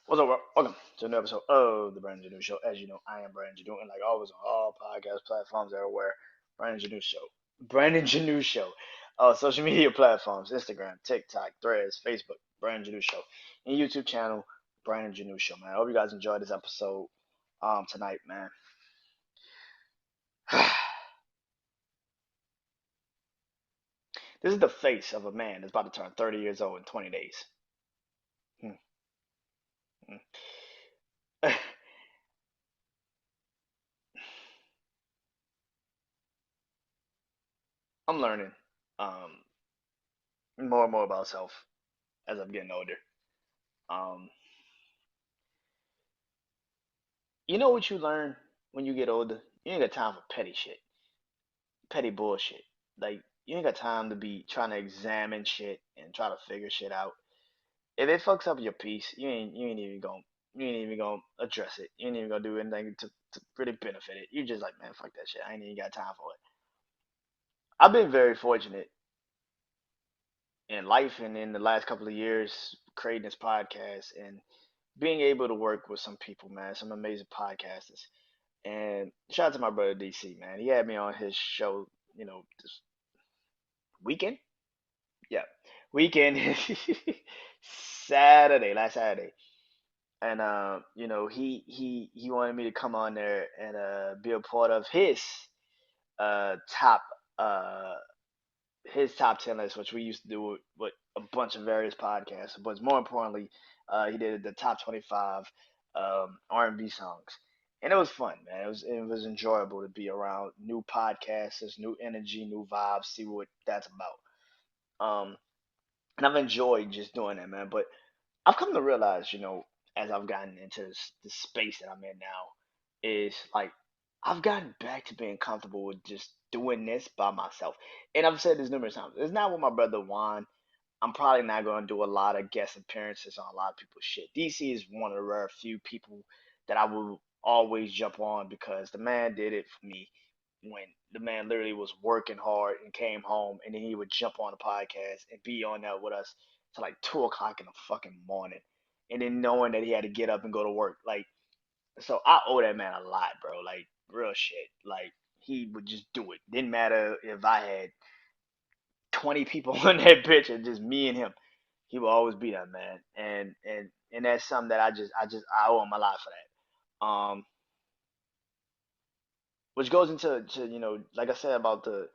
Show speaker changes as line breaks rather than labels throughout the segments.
What's up, bro? Welcome to another episode of the Brandon Janu Show. As you know, I am Brandon Janu, and like always on all podcast platforms everywhere, Brandon Janu Show. Brandon Janu Show. Social media platforms, Instagram, TikTok, Threads, Facebook, Brandon Janu Show, and YouTube channel, Brandon Janu Show, man. I hope you guys enjoyed this episode tonight, man. This is the face of a man that's about to turn 30 years old in 20 days. Hmm, hmm. I'm learning um, more and more about self as I'm getting older. Um, You know what you learn when you get older? You ain't got time for petty shit, petty bullshit. Like you ain't got time to be trying to examine shit and try to figure shit out. If it fucks up your peace, you ain't even gonna address it. You ain't even gonna do anything to really benefit it. You just like, man, fuck that shit. I ain't even got time for it. I've been very fortunate in life and in the last couple of years creating this podcast and being able to work with some people, man, some amazing podcasters. And shout out to my brother DC, man. He had me on his show, this weekend. Yeah, weekend, Saturday, last Saturday. And he wanted me to come on there and be a part of uh top uh his top 10 list, which we used to do with a bunch of various podcasts. But more importantly, he did the top 25 R&B songs, and it was fun, man. It was enjoyable to be around new podcasters, new energy, new vibes, see what that's about. And I've enjoyed just doing that, man. But I've come to realize, as I've gotten into this space that I'm in now, is like I've gotten back to being comfortable with just doing this by myself. And I've said this numerous times. It's not with my brother Juan. I'm probably not going to do a lot of guest appearances on a lot of people's shit. DC is one of the rare few people that I will always jump on because the man did it for me when the man literally was working hard and came home and then he would jump on the podcast and be on there with us till like 2 o'clock in the fucking morning. And then knowing that he had to get up and go to work. Like, so I owe that man a lot, bro. Like, real shit. Like, he would just do it. Didn't matter if I had 20 people on that bitch and just me and him. He will always be that man. And that's something that I owe him a lot for that. Which goes into like I said about the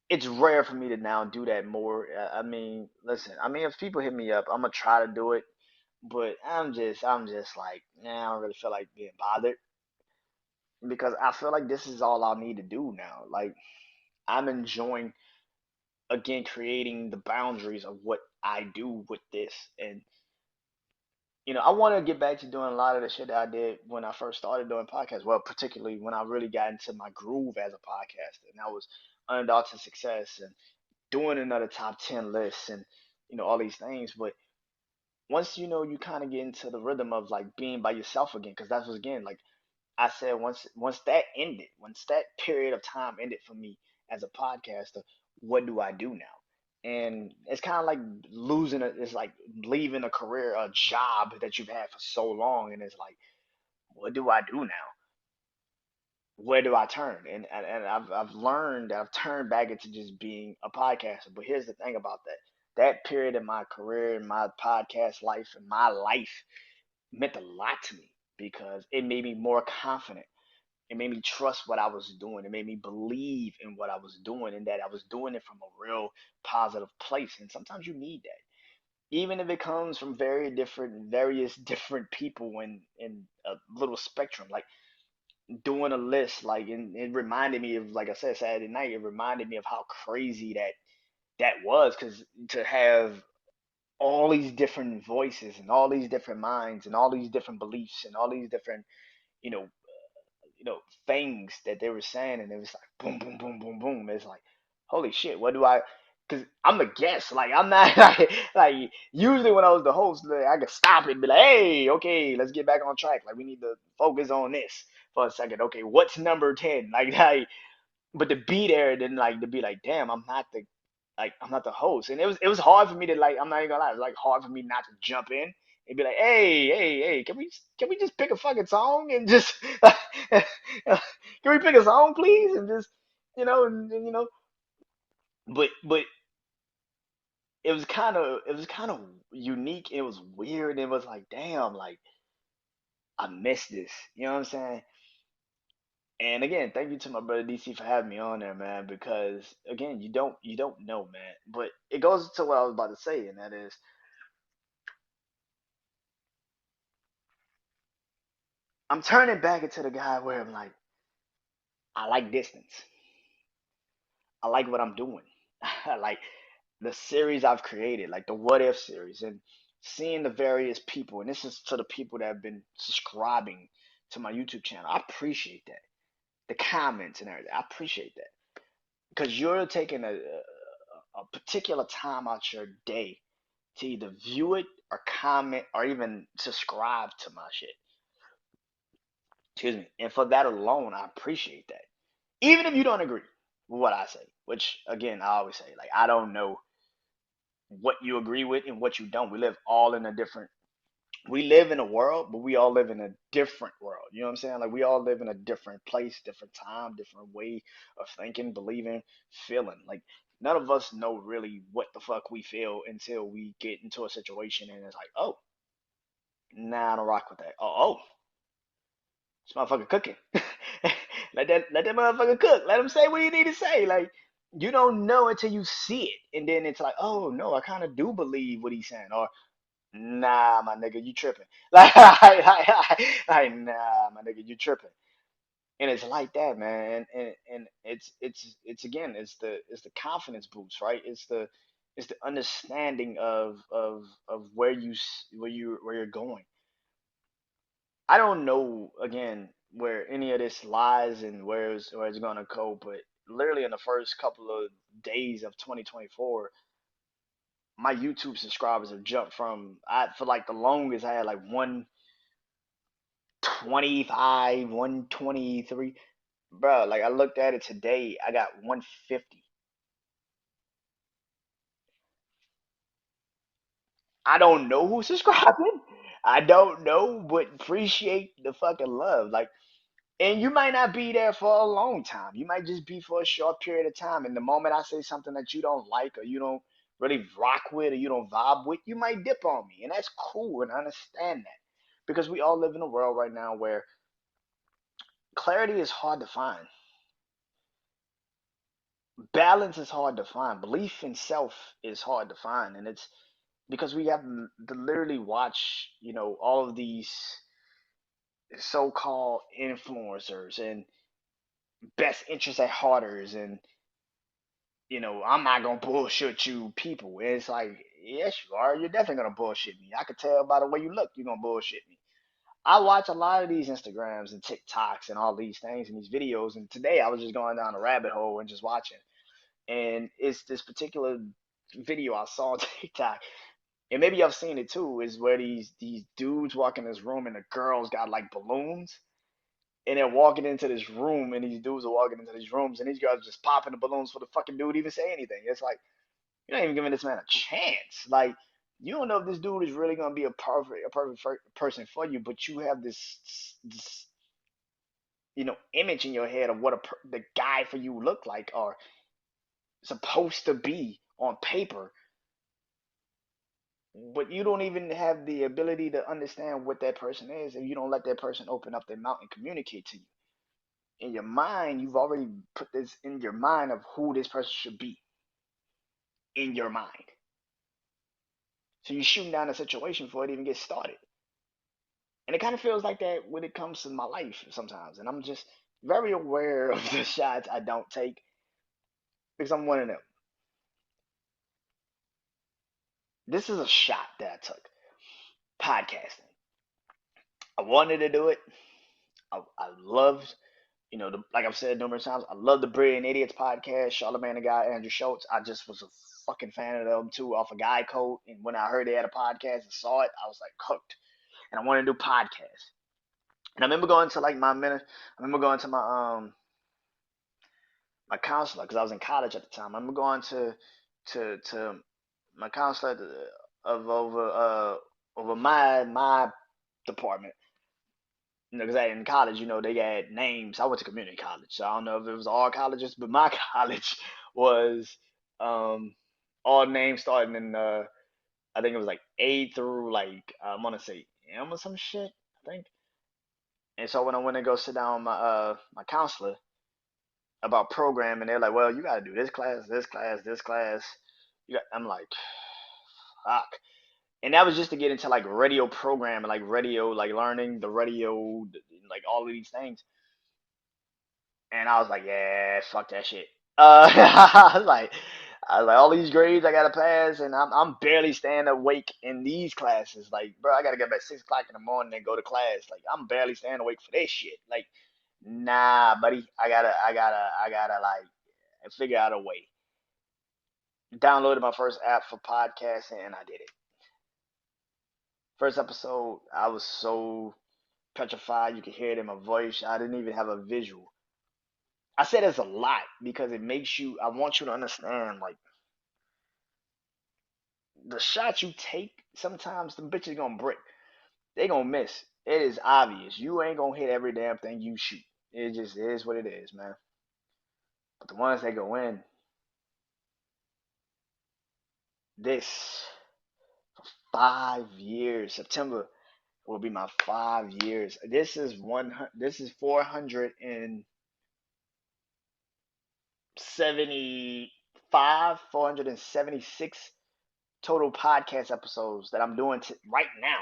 it's rare for me to now do that more. I mean, listen, I mean if people hit me up, I'm gonna try to do it, but I'm just like, nah, I don't really feel like being bothered because I feel like this is all I need to do now. Like I'm enjoying again creating the boundaries of what I do with this. And I want to get back to doing a lot of the shit that I did when I first started doing podcasts. Well, particularly when I really got into my groove as a podcaster, and that was Unadulterated Success and doing another top 10 lists and all these things. But once you kind of get into the rhythm of like being by yourself again, because that's what again like I said once that ended, once that period of time ended for me as a podcaster, what do I do now? And it's kind of like it's like leaving a career, a job that you've had for so long, and it's like, what do I do now? Where do I turn? And I've learned that I've turned back into just being a podcaster. But here's the thing about that: that period in my career, in my podcast life, in my life meant a lot to me because it made me more confident. It made me trust what I was doing. It made me believe in what I was doing and that I was doing it from a real positive place. And sometimes you need that. Even if it comes from various different people in a little spectrum. Like doing a list, like and it reminded me of like I said, Saturday night, it reminded me of how crazy that was because to have all these different voices and all these different minds and all these different beliefs and all these different, you know, things that they were saying, and it was like boom, boom, boom, boom, boom. It's like, holy shit, what do I? Because I'm the guest, like I'm not like usually when I was the host, like, I could stop it and be like, hey, okay, let's get back on track. Like we need to focus on this for a second. Okay, what's number 10? But to be there, then like to be like, damn, I'm not the host, and it was hard for me to like. I'm not even gonna lie, it was like hard for me not to jump in and be like, hey, can we just pick a fucking song and just can we pick a song, please, and just and but it was kind of unique. It was weird. It was like, damn, like I missed this. You know what I'm saying? And again, thank you to my brother DC for having me on there, man. Because again, you don't know, man. But it goes to what I was about to say, and that is, I'm turning back into the guy where I'm like, I like distance. I like what I'm doing. I like the series I've created, like the What If series, and seeing the various people. And this is to the people that have been subscribing to my YouTube channel. I appreciate that. The comments and everything. I appreciate that because you're taking a particular time out your day to either view it or comment or even subscribe to my shit. Excuse me. And for that alone, I appreciate that. Even if you don't agree with what I say, which again, I always say, like, I don't know what you agree with and what you don't. We live in a world, but we all live in a different world. You know what I'm saying? Like, we all live in a different place, different time, different way of thinking, believing, feeling. Like, none of us know really what the fuck we feel until we get into a situation and it's like, oh, nah, I don't rock with that. Oh, this motherfucker cooking. Let that motherfucker cook. Let him say what he need to say. Like, you don't know until you see it, and then it's like, oh no, I kind of do believe what he's saying, or nah, my nigga, you tripping. Like, nah, my nigga, you tripping. And it's like that, man. And it's again, it's the confidence boost, right? It's the understanding of where you're going. I don't know again where any of this lies and where it's gonna go, but literally in the first couple of days of 2024, my YouTube subscribers have jumped from I for like the longest I had like 125, 123. Bro, like I looked at it today, I got 150. I don't know who's subscribing. I don't know, but appreciate the fucking love. Like, and you might not be there for a long time. You might just be for a short period of time. And the moment I say something that you don't like or you don't really rock with or you don't vibe with, you might dip on me. And that's cool. And I understand that. Because we all live in a world right now where clarity is hard to find. Balance is hard to find. Belief in self is hard to find. And it's because we have to literally watch, all of these so-called influencers and best interest at hearters and I'm not gonna bullshit you people. It's like, yes, you are. You're definitely gonna bullshit me. I could tell by the way you look, you're gonna bullshit me. I watch a lot of these Instagrams and TikToks and all these things and these videos. And today I was just going down a rabbit hole and just watching. And it's this particular video I saw on TikTok, and maybe I've seen it too, is where these dudes walk in this room and the girls got like balloons. And they're walking into this room, and these dudes are walking into these rooms, and these girls are just popping the balloons for the fucking dude to even say anything. It's like, you're not even giving this man a chance. Like, you don't know if this dude is really gonna be a perfect person for you, but you have this image in your head of what the guy for you look like or supposed to be on paper, but you don't even have the ability to understand what that person is, and you don't let that person open up their mouth and communicate to you. In your mind, you've already put this in your mind of who this person should be in your mind. So you're shooting down a situation before it even gets started. And it kind of feels like that when it comes to my life sometimes. And I'm just very aware of the shots I don't take because I'm one of them. This is a shot that I took. Podcasting. I wanted to do it. I loved, like I've said numerous times, I love the Brilliant Idiots podcast, Charlamagne the Guy, Andrew Schultz. I just was a fucking fan of them too off of Guy Code. And when I heard they had a podcast and saw it, I was like hooked. And I wanted to do podcasts. And I remember going to like I remember going to my counselor because I was in college at the time. I remember going to my counselor of over over my department. You know, because in college, they had names. I went to community college, so I don't know if it was all colleges, but my college was um all names starting in I think it was like A through like I want to say M or some shit. I think. And so when I went to go sit down with my counselor about programming, they're like, "Well, you got to do this class, this class, this class." I'm like, "Fuck." And that was just to get into like radio programming, like radio, like learning the radio, like all of these things. And I was like, yeah, fuck that shit. I was like, all these grades I gotta pass, and I'm barely staying awake in these classes. Like, bro, I gotta get up at 6 o'clock in the morning and go to class. Like, I'm barely staying awake for this shit. Like, nah, buddy, I gotta like figure out a way. Downloaded my first app for podcasting, and I did it. First episode, I was so petrified. You could hear it in my voice. I didn't even have a visual. I said it's a lot because it makes you. I want you to understand, like the shots you take. Sometimes the bitches gonna break. They gonna miss. It is obvious. You ain't gonna hit every damn thing you shoot. It just is what it is, man. But the ones that go in, this 5 years. September will be my 5 years. This is 100. This is 475, 476 total podcast episodes that I'm doing right now.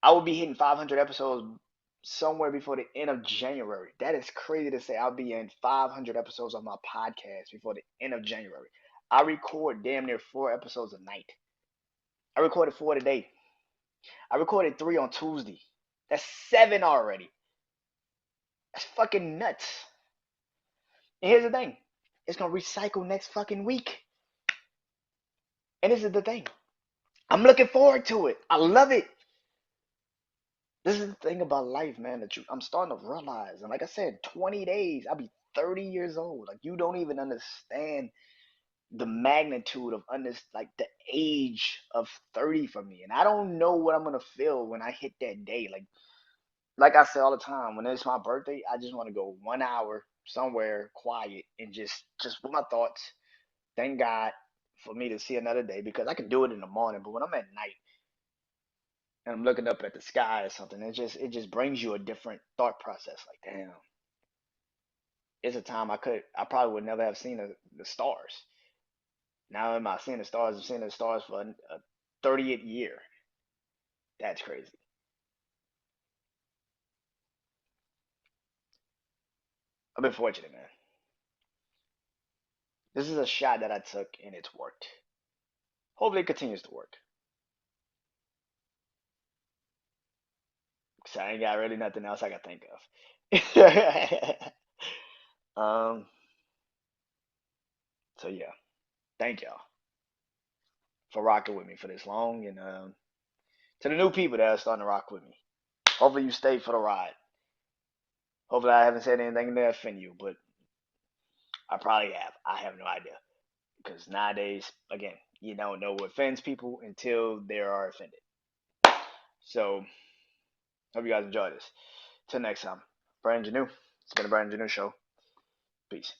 I will be hitting 500 episodes somewhere before the end of January. That is crazy to say. I'll be in 500 episodes of my podcast before the end of January. I record damn near 4 episodes a night. I recorded 4 today. I recorded 3 on Tuesday. That's 7 already. That's fucking nuts. And here's the thing. It's gonna recycle next fucking week. And this is the thing. I'm looking forward to it. I love it. This is the thing about life, man, that I'm starting to realize. And like I said, 20 days, I'll be 30 years old. Like you don't even understand the magnitude of like the age of 30 for me. And I don't know what I'm gonna feel when I hit that day. Like I say all the time, when it's my birthday, I just want to go 1 hour somewhere quiet and just with my thoughts. Thank God for me to see another day because I can do it in the morning, but when I'm at night and I'm looking up at the sky or something, it just brings you a different thought process. Like, damn, it's a time I probably would never have seen the stars. Now am I seeing the stars? I'm seeing the stars for a 30th year. That's crazy. I've been fortunate, man. This is a shot that I took and it's worked. Hopefully it continues to work. Cause I ain't got really nothing else I can think of. um. So yeah, thank y'all for rocking with me for this long, and to the new people that are starting to rock with me. Hopefully you stay for the ride. Hopefully I haven't said anything to offend you, but I probably have. I have no idea because nowadays, again, you don't know what offends people until they are offended. So hope you guys enjoy this. Till next time, Brandon Janu. It's been a Brandon Janu show. Peace.